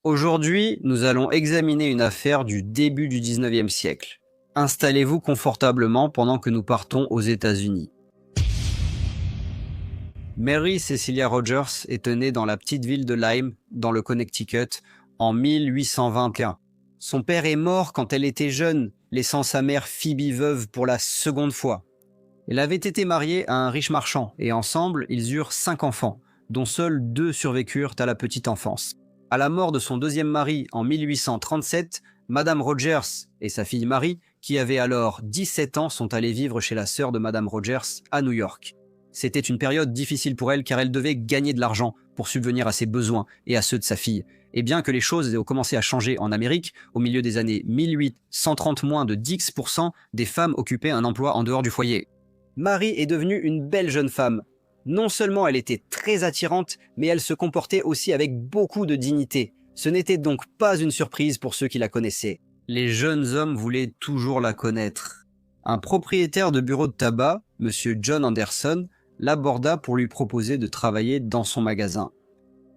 Aujourd'hui, nous allons examiner une affaire du début du 19e siècle. Installez-vous confortablement pendant que nous partons aux États-Unis. Mary Cecilia Rogers est née dans la petite ville de Lyme, dans le Connecticut, en 1821. Son père est mort quand elle était jeune, laissant sa mère Phoebe veuve pour la seconde fois. Elle avait été mariée à un riche marchand et ensemble, ils eurent 5 enfants, dont seuls 2 survécurent à la petite enfance. À la mort de son deuxième mari en 1837, Madame Rogers et sa fille Marie, qui avait alors 17 ans, sont allées vivre chez la sœur de Madame Rogers à New York. C'était une période difficile pour elle car elle devait gagner de l'argent pour subvenir à ses besoins et à ceux de sa fille. Et bien que les choses aient commencé à changer en Amérique, au milieu des années 1830, moins de 10% des femmes occupaient un emploi en dehors du foyer. Marie est devenue une belle jeune femme. Non seulement elle était très attirante, mais elle se comportait aussi avec beaucoup de dignité. Ce n'était donc pas une surprise pour ceux qui la connaissaient. Les jeunes hommes voulaient toujours la connaître. Un propriétaire de bureau de tabac, M. John Anderson, l'aborda pour lui proposer de travailler dans son magasin.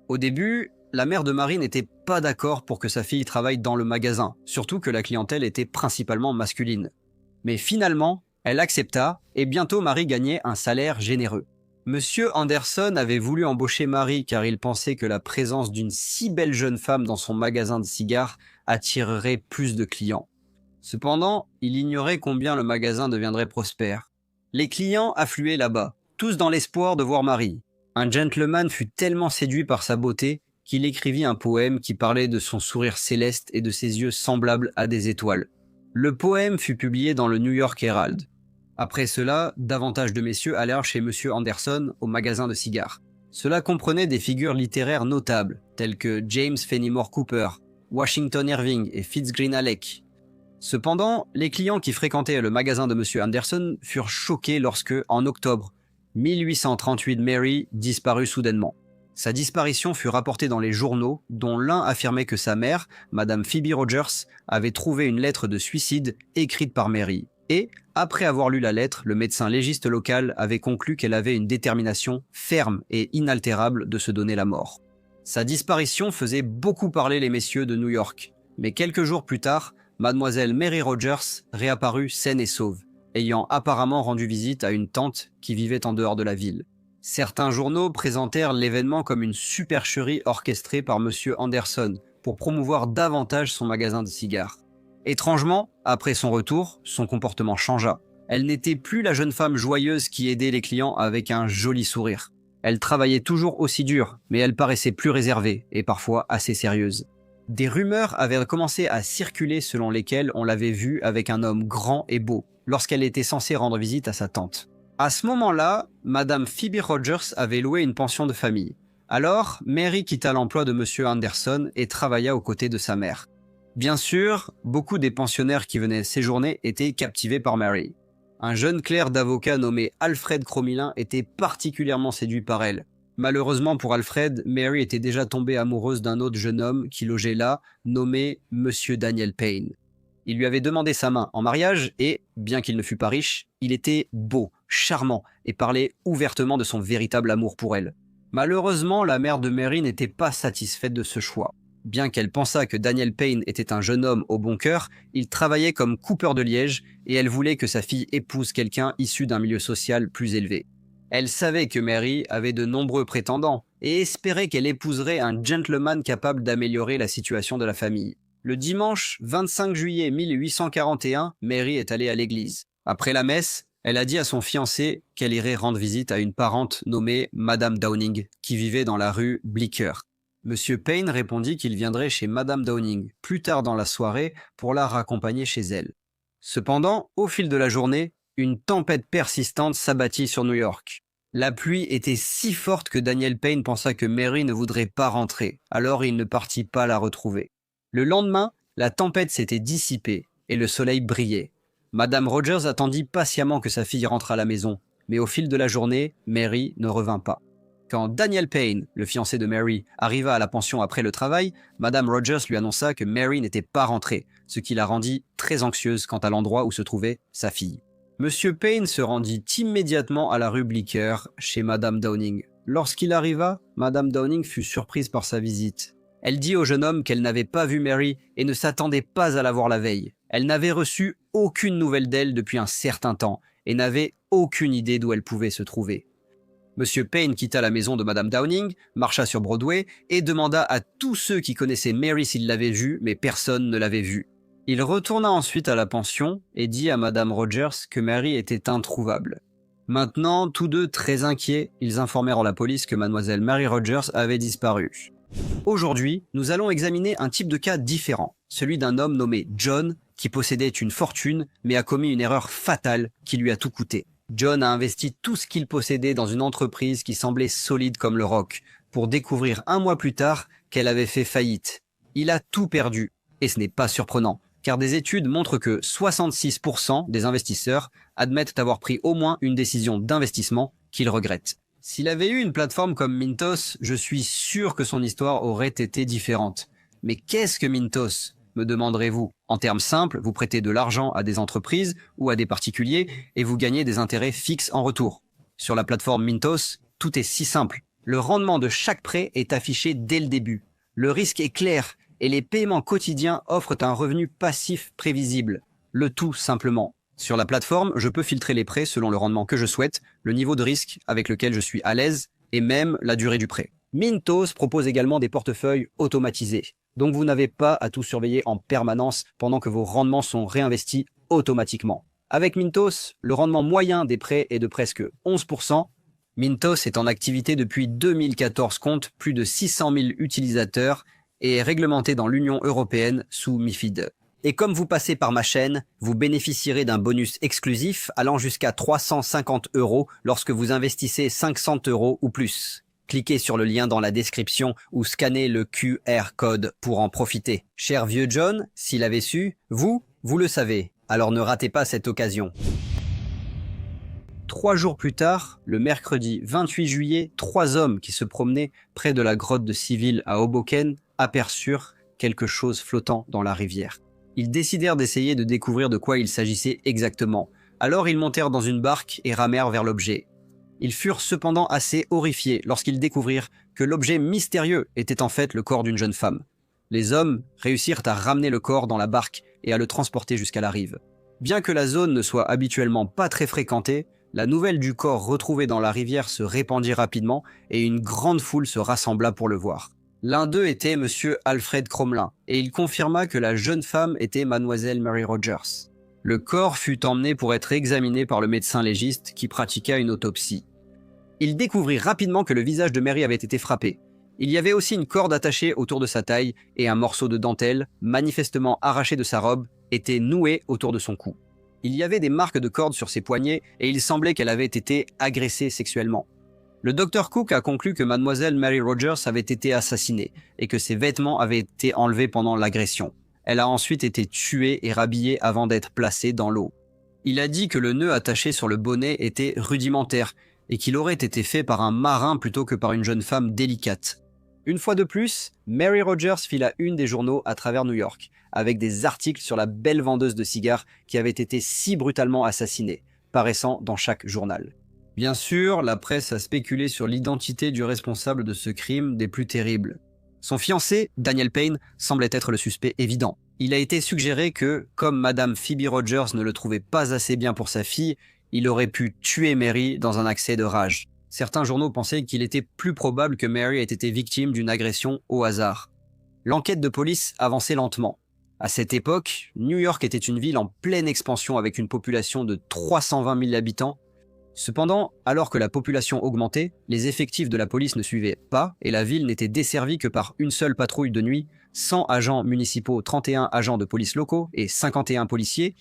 Au début, la mère de Marie n'était pas d'accord pour que sa fille travaille dans le magasin, surtout que la clientèle était principalement masculine. Mais finalement, elle accepta et bientôt Marie gagnait un salaire généreux. Monsieur Anderson avait voulu embaucher Marie car il pensait que la présence d'une si belle jeune femme dans son magasin de cigares attirerait plus de clients. Cependant, il ignorait combien le magasin deviendrait prospère. Les clients affluaient là-bas, tous dans l'espoir de voir Marie. Un gentleman fut tellement séduit par sa beauté qu'il écrivit un poème qui parlait de son sourire céleste et de ses yeux semblables à des étoiles. Le poème fut publié dans le New York Herald. Après cela, davantage de messieurs allèrent chez M. Anderson au magasin de cigares. Cela comprenait des figures littéraires notables, telles que James Fenimore Cooper, Washington Irving et Fitzgreen Halleck. Cependant, les clients qui fréquentaient le magasin de M. Anderson furent choqués lorsque, en octobre 1838, Mary disparut soudainement. Sa disparition fut rapportée dans les journaux, dont l'un affirmait que sa mère, Madame Phoebe Rogers, avait trouvé une lettre de suicide écrite par Mary. Et, après avoir lu la lettre, le médecin légiste local avait conclu qu'elle avait une détermination ferme et inaltérable de se donner la mort. Sa disparition faisait beaucoup parler les messieurs de New York, mais quelques jours plus tard, Mademoiselle Mary Rogers réapparut saine et sauve, ayant apparemment rendu visite à une tante qui vivait en dehors de la ville. Certains journaux présentèrent l'événement comme une supercherie orchestrée par M. Anderson pour promouvoir davantage son magasin de cigares. Étrangement, après son retour, son comportement changea. Elle n'était plus la jeune femme joyeuse qui aidait les clients avec un joli sourire. Elle travaillait toujours aussi dur, mais elle paraissait plus réservée et parfois assez sérieuse. Des rumeurs avaient commencé à circuler selon lesquelles on l'avait vue avec un homme grand et beau, lorsqu'elle était censée rendre visite à sa tante. À ce moment-là, Madame Phoebe Rogers avait loué une pension de famille. Alors, Mary quitta l'emploi de M. Anderson et travailla aux côtés de sa mère. Bien sûr, beaucoup des pensionnaires qui venaient séjourner étaient captivés par Mary. Un jeune clerc d'avocat nommé Alfred Cromilin était particulièrement séduit par elle. Malheureusement pour Alfred, Mary était déjà tombée amoureuse d'un autre jeune homme qui logeait là, nommé Monsieur Daniel Payne. Il lui avait demandé sa main en mariage et, bien qu'il ne fût pas riche, il était beau, charmant et parlait ouvertement de son véritable amour pour elle. Malheureusement, la mère de Mary n'était pas satisfaite de ce choix. Bien qu'elle pensât que Daniel Payne était un jeune homme au bon cœur, il travaillait comme coupeur de liège et elle voulait que sa fille épouse quelqu'un issu d'un milieu social plus élevé. Elle savait que Mary avait de nombreux prétendants et espérait qu'elle épouserait un gentleman capable d'améliorer la situation de la famille. Le dimanche 25 juillet 1841, Mary est allée à l'église. Après la messe, elle a dit à son fiancé qu'elle irait rendre visite à une parente nommée Madame Downing, qui vivait dans la rue Bleecker. Monsieur Payne répondit qu'il viendrait chez Madame Downing plus tard dans la soirée pour la raccompagner chez elle. Cependant, au fil de la journée, une tempête persistante s'abattit sur New York. La pluie était si forte que Daniel Payne pensa que Mary ne voudrait pas rentrer, alors il ne partit pas la retrouver. Le lendemain, la tempête s'était dissipée et le soleil brillait. Madame Rogers attendit patiemment que sa fille rentre à la maison, mais au fil de la journée, Mary ne revint pas. Quand Daniel Payne, le fiancé de Mary, arriva à la pension après le travail, Madame Rogers lui annonça que Mary n'était pas rentrée, ce qui la rendit très anxieuse quant à l'endroit où se trouvait sa fille. Monsieur Payne se rendit immédiatement à la rue Bleecker, chez Madame Downing. Lorsqu'il arriva, Madame Downing fut surprise par sa visite. Elle dit au jeune homme qu'elle n'avait pas vu Mary et ne s'attendait pas à la voir la veille. Elle n'avait reçu aucune nouvelle d'elle depuis un certain temps et n'avait aucune idée d'où elle pouvait se trouver. Monsieur Payne quitta la maison de Madame Downing, marcha sur Broadway et demanda à tous ceux qui connaissaient Mary s'ils l'avaient vue, mais personne ne l'avait vue. Il retourna ensuite à la pension et dit à Madame Rogers que Mary était introuvable. Maintenant, tous deux très inquiets, ils informèrent la police que Mademoiselle Mary Rogers avait disparu. Aujourd'hui, nous allons examiner un type de cas différent, celui d'un homme nommé John qui possédait une fortune mais a commis une erreur fatale qui lui a tout coûté. John a investi tout ce qu'il possédait dans une entreprise qui semblait solide comme le roc, pour découvrir un mois plus tard qu'elle avait fait faillite. Il a tout perdu, et ce n'est pas surprenant, car des études montrent que 66% des investisseurs admettent avoir pris au moins une décision d'investissement qu'ils regrettent. S'il avait eu une plateforme comme Mintos, je suis sûr que son histoire aurait été différente. Mais qu'est-ce que Mintos ? Me demanderez-vous. En termes simples, vous prêtez de l'argent à des entreprises ou à des particuliers et vous gagnez des intérêts fixes en retour. Sur la plateforme Mintos, tout est si simple. Le rendement de chaque prêt est affiché dès le début. Le risque est clair et les paiements quotidiens offrent un revenu passif prévisible. Le tout simplement. Sur la plateforme, je peux filtrer les prêts selon le rendement que je souhaite, le niveau de risque avec lequel je suis à l'aise et même la durée du prêt. Mintos propose également des portefeuilles automatisés. Donc vous n'avez pas à tout surveiller en permanence pendant que vos rendements sont réinvestis automatiquement. Avec Mintos, le rendement moyen des prêts est de presque 11%. Mintos est en activité depuis 2014, compte plus de 600 000 utilisateurs et est réglementé dans l'Union européenne sous MiFID. Et comme vous passez par ma chaîne, vous bénéficierez d'un bonus exclusif allant jusqu'à 350 € lorsque vous investissez 500 € ou plus. Cliquez sur le lien dans la description ou scannez le QR code pour en profiter. Cher vieux John, s'il avait su, vous le savez, alors ne ratez pas cette occasion. 3 jours plus tard, le mercredi 28 juillet, 3 hommes qui se promenaient près de la grotte de Civil à Hoboken aperçurent quelque chose flottant dans la rivière. Ils décidèrent d'essayer de découvrir de quoi il s'agissait exactement. Alors ils montèrent dans une barque et ramèrent vers l'objet. Ils furent cependant assez horrifiés lorsqu'ils découvrirent que l'objet mystérieux était en fait le corps d'une jeune femme. Les hommes réussirent à ramener le corps dans la barque et à le transporter jusqu'à la rive. Bien que la zone ne soit habituellement pas très fréquentée, la nouvelle du corps retrouvé dans la rivière se répandit rapidement et une grande foule se rassembla pour le voir. L'un d'eux était Monsieur Alfred Cromlin et il confirma que la jeune femme était Mademoiselle Mary Rogers. Le corps fut emmené pour être examiné par le médecin légiste qui pratiqua une autopsie. Il découvrit rapidement que le visage de Mary avait été frappé. Il y avait aussi une corde attachée autour de sa taille et un morceau de dentelle, manifestement arraché de sa robe, était noué autour de son cou. Il y avait des marques de corde sur ses poignets et il semblait qu'elle avait été agressée sexuellement. Le docteur Cook a conclu que Mademoiselle Mary Rogers avait été assassinée et que ses vêtements avaient été enlevés pendant l'agression. Elle a ensuite été tuée et rhabillée avant d'être placée dans l'eau. Il a dit que le nœud attaché sur le bonnet était rudimentaire et qu'il aurait été fait par un marin plutôt que par une jeune femme délicate. Une fois de plus, Mary Rogers fit la une des journaux à travers New York, avec des articles sur la belle vendeuse de cigares qui avait été si brutalement assassinée, paraissant dans chaque journal. Bien sûr, la presse a spéculé sur l'identité du responsable de ce crime des plus terribles. Son fiancé, Daniel Payne, semblait être le suspect évident. Il a été suggéré que, comme Madame Phoebe Rogers ne le trouvait pas assez bien pour sa fille, il aurait pu tuer Mary dans un accès de rage. Certains journaux pensaient qu'il était plus probable que Mary ait été victime d'une agression au hasard. L'enquête de police avançait lentement. À cette époque, New York était une ville en pleine expansion avec une population de 320 000 habitants. Cependant, alors que la population augmentait, les effectifs de la police ne suivaient pas et la ville n'était desservie que par une seule patrouille de nuit, 100 agents municipaux, 31 agents de police locaux et 51 policiers.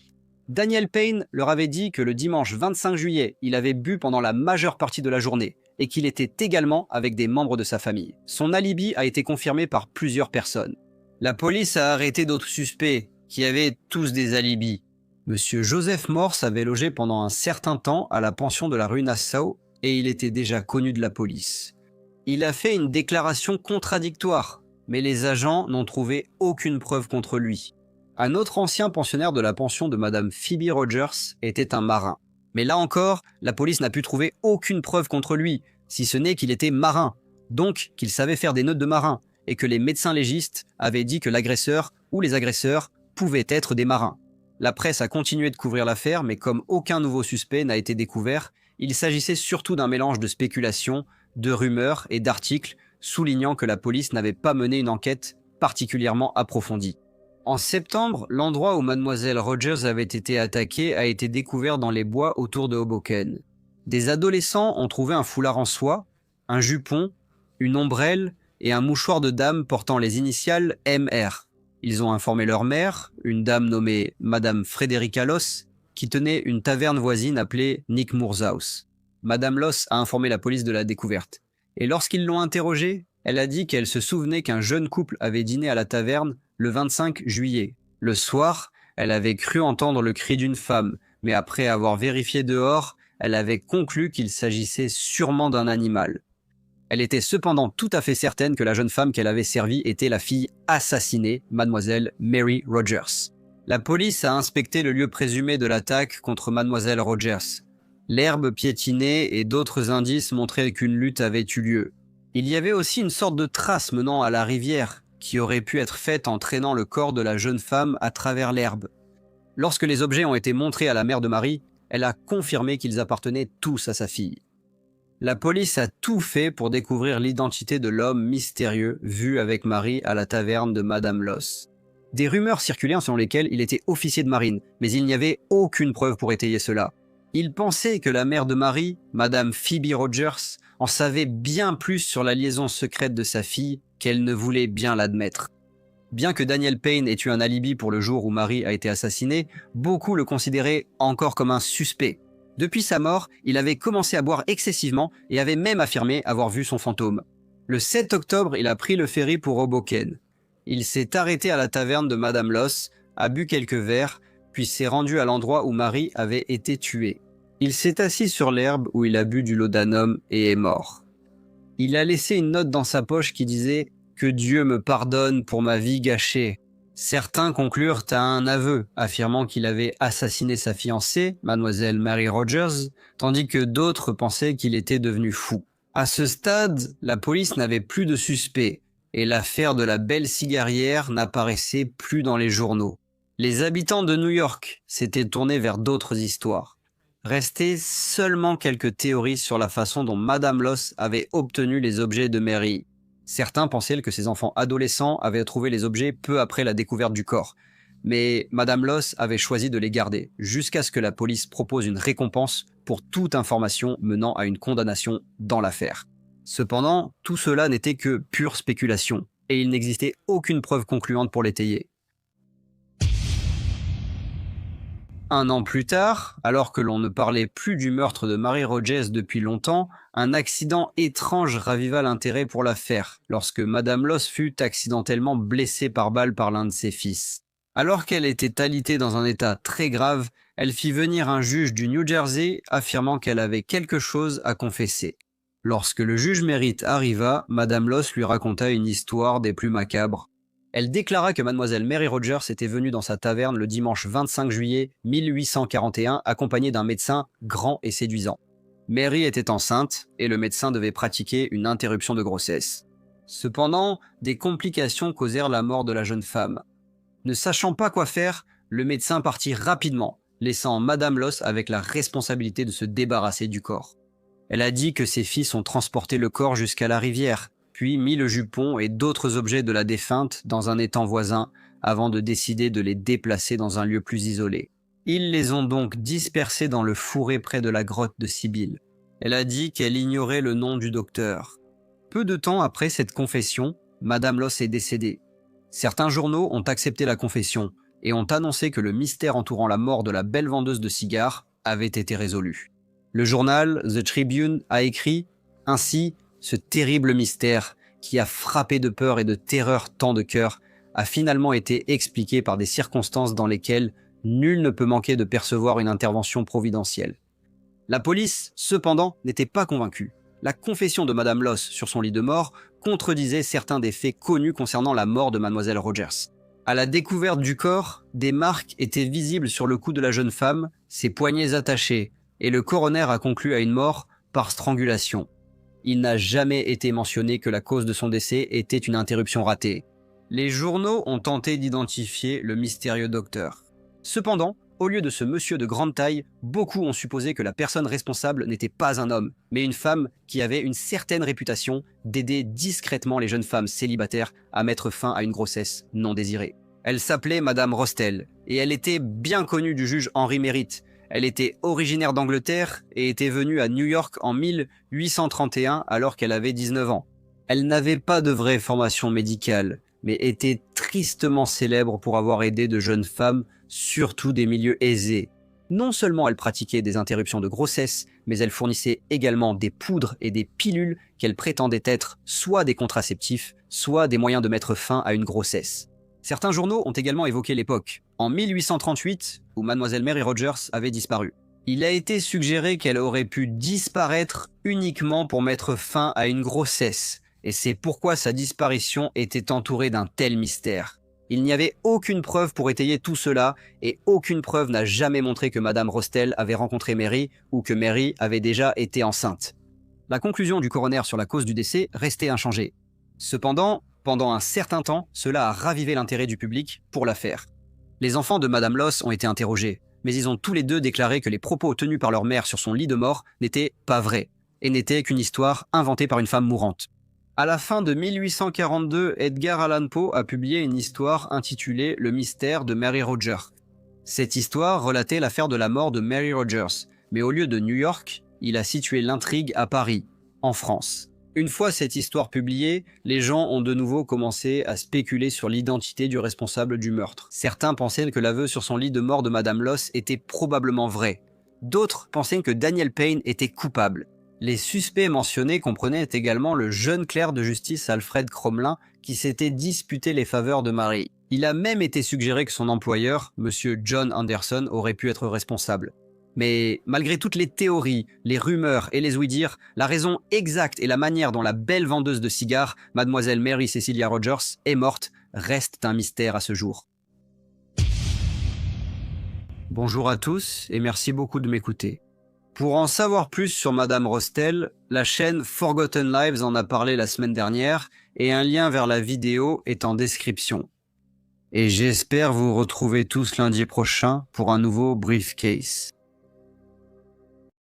Daniel Payne leur avait dit que le dimanche 25 juillet, il avait bu pendant la majeure partie de la journée et qu'il était également avec des membres de sa famille. Son alibi a été confirmé par plusieurs personnes. La police a arrêté d'autres suspects qui avaient tous des alibis. Monsieur Joseph Morse avait logé pendant un certain temps à la pension de la rue Nassau et il était déjà connu de la police. Il a fait une déclaration contradictoire, mais les agents n'ont trouvé aucune preuve contre lui. Un autre ancien pensionnaire de la pension de Madame Phoebe Rogers était un marin. Mais là encore, la police n'a pu trouver aucune preuve contre lui, si ce n'est qu'il était marin, donc qu'il savait faire des nœuds de marin. et que les médecins légistes avaient dit que l'agresseur ou les agresseurs pouvaient être des marins. La presse a continué de couvrir l'affaire, mais comme aucun nouveau suspect n'a été découvert, il s'agissait surtout d'un mélange de spéculations, de rumeurs et d'articles, soulignant que la police n'avait pas mené une enquête particulièrement approfondie. En septembre, l'endroit où Mademoiselle Rogers avait été attaquée a été découvert dans les bois autour de Hoboken. Des adolescents ont trouvé un foulard en soie, un jupon, une ombrelle et un mouchoir de dame portant les initiales MR. Ils ont informé leur mère, une dame nommée Madame Frederica Loss, qui tenait une taverne voisine appelée Nick Moore's House. Madame Loss a informé la police de la découverte. Et lorsqu'ils l'ont interrogée, elle a dit qu'elle se souvenait qu'un jeune couple avait dîné à la taverne le 25 juillet. Le soir, elle avait cru entendre le cri d'une femme, mais après avoir vérifié dehors, elle avait conclu qu'il s'agissait sûrement d'un animal. Elle était cependant tout à fait certaine que la jeune femme qu'elle avait servie était la fille assassinée, Mademoiselle Mary Rogers. La police a inspecté le lieu présumé de l'attaque contre Mademoiselle Rogers. L'herbe piétinait et d'autres indices montraient qu'une lutte avait eu lieu. Il y avait aussi une sorte de trace menant à la rivière, qui aurait pu être faite en traînant le corps de la jeune femme à travers l'herbe. Lorsque les objets ont été montrés à la mère de Marie, elle a confirmé qu'ils appartenaient tous à sa fille. La police a tout fait pour découvrir l'identité de l'homme mystérieux vu avec Marie à la taverne de Madame Loss. Des rumeurs circulaient selon lesquelles il était officier de marine, mais il n'y avait aucune preuve pour étayer cela. Il pensait que la mère de Marie, Madame Phoebe Rogers, en savait bien plus sur la liaison secrète de sa fille qu'elle ne voulait bien l'admettre. Bien que Daniel Payne ait eu un alibi pour le jour où Marie a été assassinée, beaucoup le considéraient encore comme un suspect. Depuis sa mort, il avait commencé à boire excessivement et avait même affirmé avoir vu son fantôme. Le 7 octobre, il a pris le ferry pour Hoboken. Il s'est arrêté à la taverne de Madame Loss, a bu quelques verres, puis s'est rendu à l'endroit où Marie avait été tuée. Il s'est assis sur l'herbe où il a bu du laudanum et est mort. Il a laissé une note dans sa poche qui disait « Que Dieu me pardonne pour ma vie gâchée ». Certains conclurent à un aveu, affirmant qu'il avait assassiné sa fiancée, Mademoiselle Mary Rogers, tandis que d'autres pensaient qu'il était devenu fou. À ce stade, la police n'avait plus de suspects, et l'affaire de la belle cigarière n'apparaissait plus dans les journaux. Les habitants de New York s'étaient tournés vers d'autres histoires. Restaient seulement quelques théories sur la façon dont Madame Loss avait obtenu les objets de Mary. Certains pensaient que ses enfants adolescents avaient trouvé les objets peu après la découverte du corps. Mais Madame Loss avait choisi de les garder, jusqu'à ce que la police propose une récompense pour toute information menant à une condamnation dans l'affaire. Cependant, tout cela n'était que pure spéculation, et il n'existait aucune preuve concluante pour l'étayer. Un an plus tard, alors que l'on ne parlait plus du meurtre de Mary Rogers depuis longtemps, un accident étrange raviva l'intérêt pour l'affaire, lorsque Madame Loss fut accidentellement blessée par balle par l'un de ses fils. Alors qu'elle était alitée dans un état très grave, elle fit venir un juge du New Jersey affirmant qu'elle avait quelque chose à confesser. Lorsque le juge Merritt arriva, Madame Loss lui raconta une histoire des plus macabres. Elle déclara que Mademoiselle Mary Rogers était venue dans sa taverne le dimanche 25 juillet 1841 accompagnée d'un médecin grand et séduisant. Mary était enceinte et le médecin devait pratiquer une interruption de grossesse. Cependant, des complications causèrent la mort de la jeune femme. Ne sachant pas quoi faire, le médecin partit rapidement, laissant Madame Loss avec la responsabilité de se débarrasser du corps. Elle a dit que ses fils ont transporté le corps jusqu'à la rivière, puis mis le jupon et d'autres objets de la défunte dans un étang voisin avant de décider de les déplacer dans un lieu plus isolé. Ils les ont donc dispersés dans le fourré près de la grotte de Sibylle. Elle a dit qu'elle ignorait le nom du docteur. Peu de temps après cette confession, Madame Loss est décédée. Certains journaux ont accepté la confession et ont annoncé que le mystère entourant la mort de la belle vendeuse de cigares avait été résolu. Le journal The Tribune a écrit « Ainsi, ce terrible mystère, qui a frappé de peur et de terreur tant de cœurs, a finalement été expliqué par des circonstances dans lesquelles nul ne peut manquer de percevoir une intervention providentielle. » La police, cependant, n'était pas convaincue. La confession de Madame Loss sur son lit de mort contredisait certains des faits connus concernant la mort de Mademoiselle Rogers. À la découverte du corps, des marques étaient visibles sur le cou de la jeune femme, ses poignets attachés, et le coroner a conclu à une mort par strangulation. Il n'a jamais été mentionné que la cause de son décès était une interruption ratée. Les journaux ont tenté d'identifier le mystérieux docteur. Cependant, au lieu de ce monsieur de grande taille, beaucoup ont supposé que la personne responsable n'était pas un homme, mais une femme qui avait une certaine réputation d'aider discrètement les jeunes femmes célibataires à mettre fin à une grossesse non désirée. Elle s'appelait Madame Rostel, et elle était bien connue du juge Henry Merritt. Elle était originaire d'Angleterre et était venue à New York en 1831 alors qu'elle avait 19 ans. Elle n'avait pas de vraie formation médicale, mais était tristement célèbre pour avoir aidé de jeunes femmes, surtout des milieux aisés. Non seulement elle pratiquait des interruptions de grossesse, mais elle fournissait également des poudres et des pilules qu'elle prétendait être soit des contraceptifs, soit des moyens de mettre fin à une grossesse. Certains journaux ont également évoqué l'époque, en 1838, où Mademoiselle Mary Rogers avait disparu. Il a été suggéré qu'elle aurait pu disparaître uniquement pour mettre fin à une grossesse, et c'est pourquoi sa disparition était entourée d'un tel mystère. Il n'y avait aucune preuve pour étayer tout cela, et aucune preuve n'a jamais montré que Madame Rostel avait rencontré Mary ou que Mary avait déjà été enceinte. La conclusion du coroner sur la cause du décès restait inchangée. Cependant, pendant un certain temps, cela a ravivé l'intérêt du public pour l'affaire. Les enfants de Madame Loss ont été interrogés, mais ils ont tous les deux déclaré que les propos tenus par leur mère sur son lit de mort n'étaient pas vrais, et n'étaient qu'une histoire inventée par une femme mourante. À la fin de 1842, Edgar Allan Poe a publié une histoire intitulée « Le mystère de Mary Rogers ». Cette histoire relatait l'affaire de la mort de Mary Rogers, mais au lieu de New York, il a situé l'intrigue à Paris, en France. Une fois cette histoire publiée, les gens ont de nouveau commencé à spéculer sur l'identité du responsable du meurtre. Certains pensaient que l'aveu sur son lit de mort de Madame Loss était probablement vrai. D'autres pensaient que Daniel Payne était coupable. Les suspects mentionnés comprenaient également le jeune clerc de justice Alfred Cromlin qui s'était disputé les faveurs de Mary. Il a même été suggéré que son employeur, Monsieur John Anderson, aurait pu être responsable. Mais malgré toutes les théories, les rumeurs et les ouï-dire, la raison exacte et la manière dont la belle vendeuse de cigares, Mademoiselle Mary Cecilia Rogers, est morte, reste un mystère à ce jour. Bonjour à tous et merci beaucoup de m'écouter. Pour en savoir plus sur Madame Rostel, la chaîne Forgotten Lives en a parlé la semaine dernière et un lien vers la vidéo est en description. Et j'espère vous retrouver tous lundi prochain pour un nouveau Briefcase.